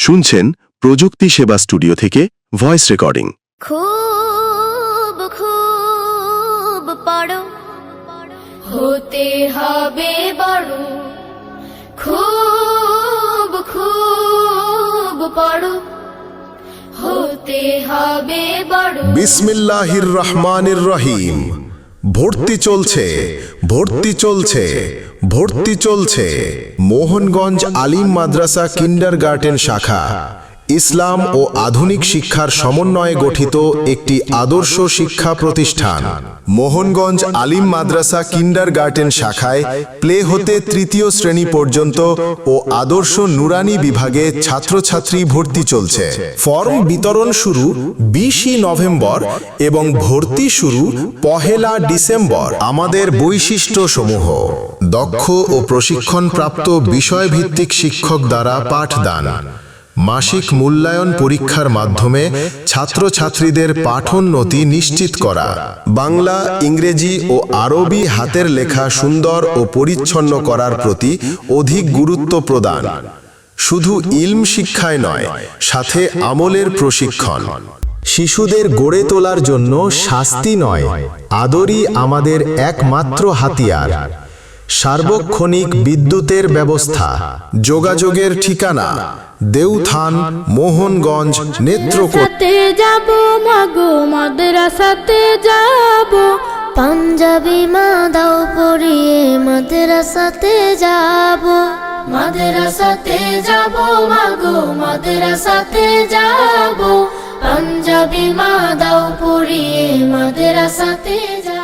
শুনছেন প্রযুক্তি সেবা স্টুডিও থেকে ভয়েস রেকর্ডিং। খুব খুব পড়ো, হতে হবে বড়। খুব খুব পড়ো, হতে হবে বড়। বিসমিল্লাহির রহমানির রহিম। ভর্তি চলছে, ভর্তি চলছে, ভর্তি চলছে। মোহনগঞ্জ আলিম মাদ্রাসা কিন্ডারগার্টেন শাখা ইসলাম ও আধুনিক শিক্ষার সমন্বয়ে গঠিত একটি আদর্শ শিক্ষা প্রতিষ্ঠান। মোহনগঞ্জ আলিম মাদ্রাসা কিন্ডারগার্টেন শাখায় প্লে হতে তৃতীয় শ্রেণী পর্যন্ত ও আদর্শ নুরানি বিভাগে ছাত্রছাত্রী ভর্তি চলছে। ফর্ম বিতরণ শুরু 20 নভেম্বর এবং ভর্তি শুরু 1 ডিসেম্বর। আমাদের বৈশিষ্ট্য সমূহ: দক্ষ ও প্রশিক্ষণপ্রাপ্ত বিষয়ভিত্তিক শিক্ষক দ্বারা পাঠদান, মাসিক মূল্যায়ন পরীক্ষার মাধ্যমে ছাত্রছাত্রীদের পাঠোন্নতি নিশ্চিত করা, বাংলা, ইংরেজি ও আরবি হাতের লেখা সুন্দর ও পরিচ্ছন্ন করার প্রতি অধিক গুরুত্ব প্রদান। শুধু ইলম শিক্ষায় নয়, সাথে আমলের প্রশিক্ষণ। শিশুদের গড়ে তোলার জন্য শাস্তি নয়, আদরই আমাদের একমাত্র হাতিয়ার। সার্বক্ষণিক বিদ্যুতের ব্যবস্থা। যোগাযোগের ঠিকানা: দেউথান, মোহনগঞ্জ, নেত্রকোনা। যাব মাগো মাদ্রাসাতে যাব, পাঞ্জাবি মা দাও পরিয়ে মাদ্রাসাতে যাব। মাদ্রাসাতে যাব মাগো মাদ্রাসাতে যাব, পাঞ্জাবি মা দাও পরিয়ে মাদ্রাসাতে যাব।